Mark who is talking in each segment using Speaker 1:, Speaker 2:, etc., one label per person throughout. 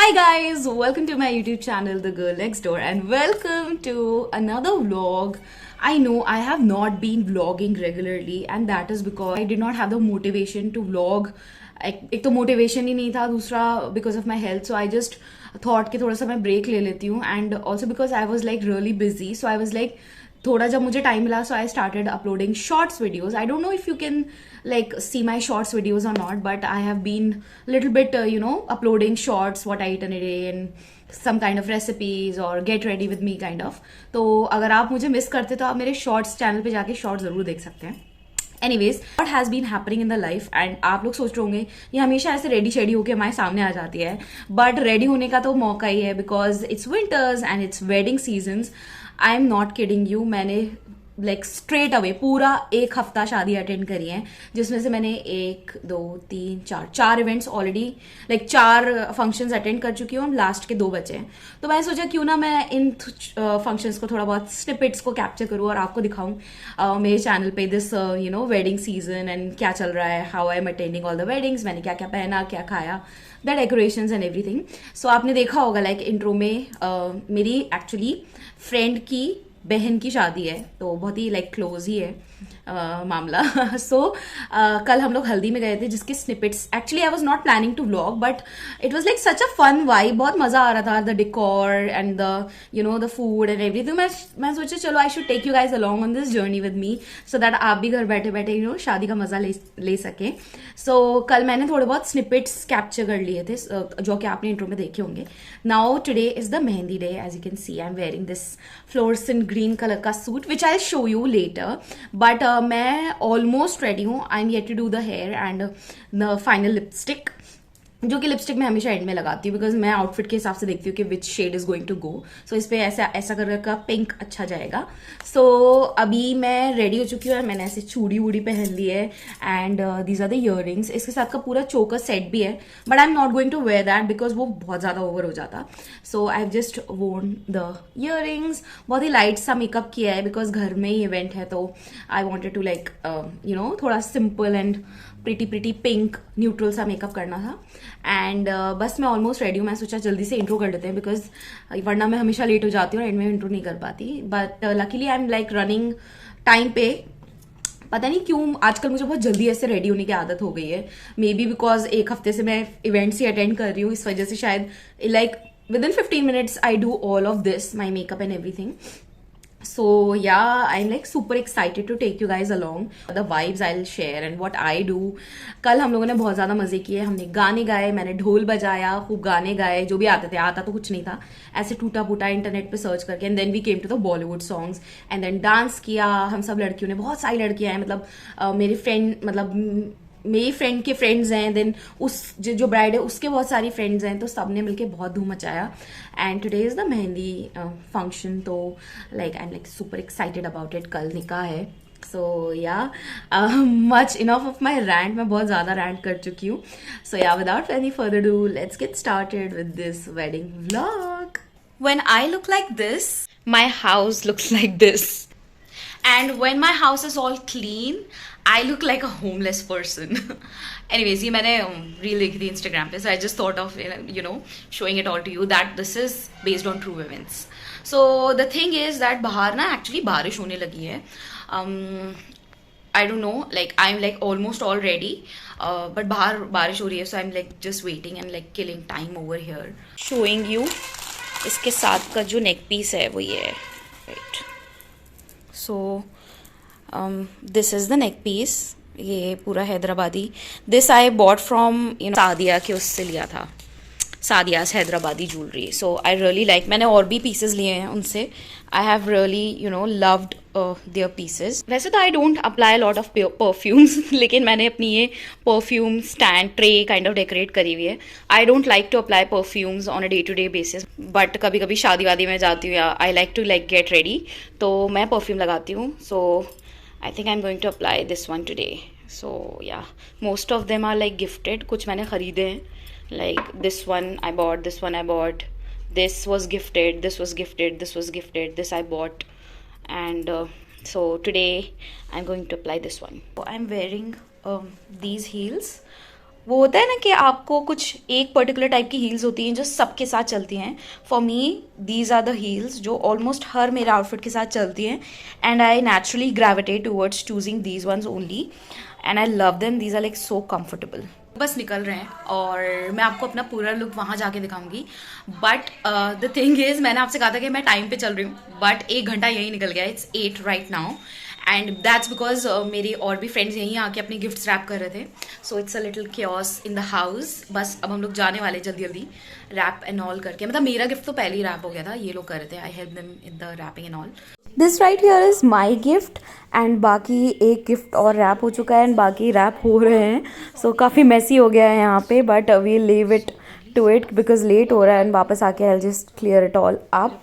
Speaker 1: Hi guys, welcome to my YouTube channel The Girl Next Door and welcome to another vlog. I know I have not been vlogging regularly and that is because I did not have the motivation to vlog. एक तो motivation ही नहीं था, दूसरा because of my health. So I just thought कि थोड़ा सा मैं break ले लेती हूँ and also because I was like really busy. So I was like थोड़ा जब मुझे टाइम मिला, so I started uploading shorts videos. I don't know if you can like see my shorts videos or not, but I have been a little bit uploading shorts what I eat in a day and some kind of recipes or get ready with me kind of. तो अगर आप मुझे miss करते तो आप मेरे shorts channel पे जाके शॉर्ट्स जरूर देख सकते हैं. Anyways, what has been happening in the life. And आप लोग सोच रहे होंगे ये हमेशा ऐसे रेडी शेडी होके हमारे सामने आ जाती है, बट रेडी होने का तो मौका ही है because it's winters and it's wedding seasons. I am not kidding you, मैंने लाइक स्ट्रेट अवे पूरा एक हफ्ता शादी अटेंड करी है, जिसमें से मैंने 1 2 3 4 events already like 4 functions attend कर चुकी हूँ. लास्ट के 2 बचे हैं. तो मैंने सोचा क्यों ना मैं इन फंक्शंस को थोड़ा बहुत स्निपेट्स को कैप्चर करूँ और आपको दिखाऊँ मेरे चैनल पे दिस वेडिंग सीजन एंड क्या चल रहा है, how I am attending all the weddings, मैंने क्या क्या पहना, क्या खाया, द डेकोरेशंस एंड एवरीथिंग. सो आपने देखा होगा लाइक इंट्रो में मेरी एक्चुअली फ्रेंड की बहन की शादी है, तो बहुत ही लाइक क्लोज ही है मामला. सो कल हम लोग हल्दी में गए थे, जिसके snippets actually I was not planning to vlog, but it was like such a fun vibe. बहुत मजा आ रहा था, the decor and the food and everything. मैं सोचा चलो I should take you guys along on this journey with me, so that आप भी घर बैठे बैठे शादी का मजा ले सकें. सो कल मैंने थोड़े बहुत स्निपेट्स कैप्चर कर लिए थे, जो कि आपने इंट्रो में देखे होंगे. Now today is the mehndi day. As you can see I am wearing this fluorescent green colour का suit which I show you later. But मैं ऑलमोस्ट रेडी हूँ. I am yet to do the hair and the final lipstick, जो कि lipstick मैं हमेशा and में लगाती हूँ बिकॉज मैं आउटफिट के हिसाब से देखती हूँ कि which shade is going to go. So इस पे ऐसा कलर का पिंक अच्छा जाएगा. सो अभी मैं रेडी हो चुकी हूँ. मैंने ऐसे चूड़ी वूड़ी पहन ली है and these are the earrings. इसके साथ का पूरा चोकर सेट भी है, but I am not going to wear that because वो बहुत ज़्यादा ओवर हो जाता. So I have just worn the earrings. बहुत ही लाइट सा मेकअप किया है बिकॉज घर में ही इवेंट है, तो आई वॉन्टेड टू लाइक थोड़ा simple and pretty pink neutral सा मेकअप करना था. एंड बस मैं ऑलमोस्ट रेडी हूँ. मैं सोचा जल्दी से इंट्रो कर लेते हैं बिकॉज वरना मैं हमेशा लेट हो जाती हूँ और एंड में इंट्रो नहीं कर पाती. But luckily I am like running time पे. पता नहीं क्यों आजकल मुझे बहुत जल्दी ऐसे रेडी होने की आदत हो गई है. मे बी बिकॉज एक हफ्ते से मैं इवेंट्स ही अटेंड कर रही हूँ, इस वजह से शायद like within 15 minutes I do all of this, my makeup and everything. So yeah, I'm like super excited to take you guys along the vibes I'll share and what I do. कल हम लोगों ने बहुत ज़्यादा मज़े किए. हमने गाने गाए, मैंने ढोल बजाया, खूब गाने गाए, जो भी आते थे. आता तो कुछ नहीं था, ऐसे टूटा फूटा इंटरनेट पे सर्च करके. And then we came to the Bollywood songs and then dance किया हम सब लड़कियों ने. बहुत सारी लड़कियां हैं, मतलब मेरी फ्रेंड, मतलब मेरी फ्रेंड के फ्रेंड्स हैं, देन उस जो ब्राइड है उसके बहुत सारी फ्रेंड्स हैं, तो सबने मिलके बहुत धूम मचाया. And today is the mehndi function, तो like I am like super excited about it. कल निकाह है. So yeah much enough of my rant. मैं बहुत ज़्यादा रैंट कर चुकी हूँ. So yeah without any further do let's get started with this wedding vlog. When I look like this, my house looks like this. And when my house is all clean, I look like a homeless person. Anyways, ये मैंने reel देखी थी Instagram पे, so I just thought of showing it all to you that this is based on true events. So the thing is that बाहर ना actually बारिश होने लगी है. I don't know, like I'm like almost all ready, but बाहर बारिश हो रही है, so I'm like just waiting and like killing time over here. Showing you इसके साथ का जो नेक पीस है वो ये है. Right. So this is the neck piece. ये पूरा Hyderabadi. This I bought from Sadia के उससे लिया था, Sadia's Hyderabadi jewellery. So I really like. मैंने और भी पीसेस लिए हैं उनसे. I have really loved their pieces. वैसे तो I don't apply lot of perfumes, लेकिन मैंने अपनी ये perfume stand tray kind of decorate करी हुई है. I don't like to apply perfumes on a day to day basis, but कभी कभी शादी वादी में जाती हूँ या I like to like get ready, तो मैं परफ्यूम लगाती हूँ. सो I think I'm going to apply this one today. So yeah, most of them are like gifted. कुछ मैंने खरीदे हैं. Like this one I bought, this one I bought, this was gifted, this was gifted, this was gifted, this I bought. And so today I'm going to apply this one. So I'm wearing these heels. वो होता है ना कि आपको कुछ एक particular type की heels होती हैं जो सबके साथ चलती हैं. For me these are the heels जो ऑलमोस्ट हर मेरे आउटफिट के साथ चलती हैं, and I naturally gravitate towards choosing these ones only, and I love them. These are like so comfortable. बस निकल रहे हैं और मैं आपको अपना पूरा लुक वहाँ जाके दिखाऊंगी. बट द थिंग इज, मैंने आपसे कहा था कि मैं टाइम पे चल रही हूँ, बट 1 घंटा यही निकल गया. It's 8 right now, and that's because मेरे और भी फ्रेंड्स यहीं आके अपने गिफ्ट्स रैप कर रहे थे. So it's a little chaos in the house. बस अब हम लोग जाने वाले जल्दी जल्दी रैप एंड ऑल करके. मतलब मेरा गिफ्ट तो पहले ही रैप हो गया था, ये लोग कर रहे थे. I help them in the wrapping and all. This right here is my gift, and बाकी एक गिफ्ट और रैप हो चुका है एंड बाकी रैप हो रहे हैं. सो काफ़ी मैसी हो गया है यहाँ पे, but we leave it to it because late हो रहा है. एंड वापस आके I just clear it all up.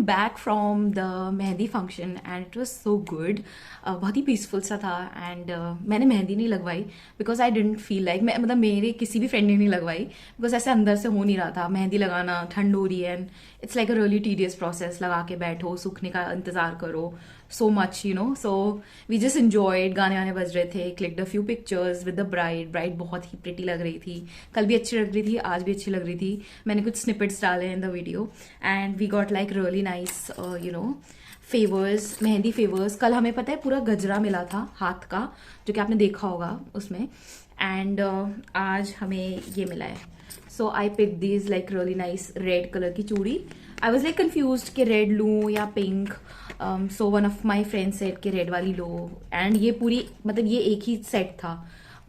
Speaker 1: Back from the mehndi function and it was so good. बहुत ही पीसफुल सा था. एंड मैंने मेहंदी नहीं लगवाई because I didn't feel like, मतलब मेरे किसी भी फ्रेंड ने नहीं लगवाई बिकॉज ऐसे अंदर से हो नहीं रहा था. मेहंदी लगाना, ठंड हो रही है, and it's like a really tedious process. लगा के बैठो, सूखने का इंतजार करो, so much, you know. So we just enjoyed. गाने वाने बज रहे थे. Clicked a few pictures with the bride बहुत ही pretty लग रही थी. कल भी अच्छी लग रही थी, आज भी अच्छी लग रही थी. मैंने कुछ snippets डाले in the video and we got like really nice you know favours, mehndi favours. कल हमें पता है पूरा गजरा मिला था हाथ का, जो कि आपने देखा होगा उसमें. एंड आज हमें ये मिला है. So I pick these like really nice red colour की चूड़ी. आई वॉज लाइक कन्फ्यूज कि रेड लूँ या pink. So one of my friend said के रेड वाली लो. एंड ये पूरी, मतलब ये एक ही सेट था,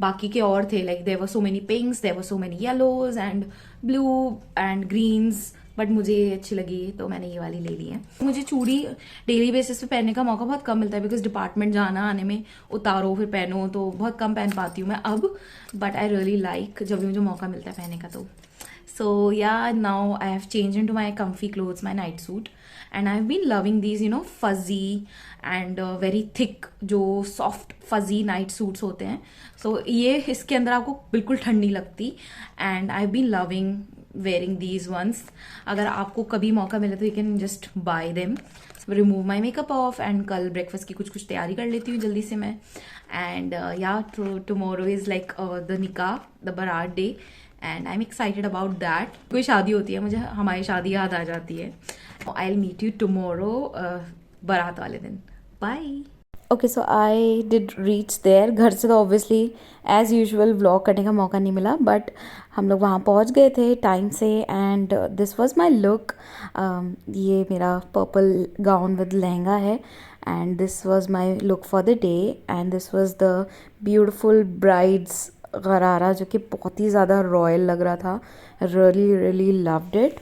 Speaker 1: बाकी के और थे. Like there were so many pinks, there were so many yellows and blue and greens, but मुझे ये अच्छी लगी तो मैंने ये वाली ले ली है. मुझे चूड़ी डेली बेसिस पे पहनने का मौका बहुत कम मिलता है बिकॉज डिपार्टमेंट जाना आने में, उतारो फिर पहनो, तो बहुत कम पहन पाती हूँ मैं अब. बट आई रियली लाइक जब भी मुझे मौका मिलता है पहनने का. तो so yeah, now I have changed into my comfy clothes, my night suit, and I've been loving these, you know, fuzzy and very thick जो soft fuzzy night suits होते हैं. so ये इसके अंदर आपको बिल्कुल ठंड नहीं लगती, and I've been loving wearing these ones. अगर आपको कभी मौका मिले तो you can just buy them. Remove my makeup of, and कल ब्रेकफास्ट की कुछ तैयारी कर लेती हूँ जल्दी से मैं. एंड या टुमारो इज लाइक द निकाह, द बारात day, and I am excited about that. कोई शादी होती है मुझे हमारी शादी याद आ जाती है. I will meet you tomorrow बारात वाले दिन. Bye. Okay, so I did reach there. घर से तो ऑब्वियसली एज़ यूजुअल व्लॉग करने का मौका नहीं मिला, बट हम लोग वहाँ पहुँच गए थे टाइम से. And this was my look. ये मेरा पर्पल गाउन विद लहंगा है, and this was my look for the day. And this was the beautiful brides गरारा, जो कि बहुत ही ज़्यादा रॉयल लग रहा था. Really really loved it.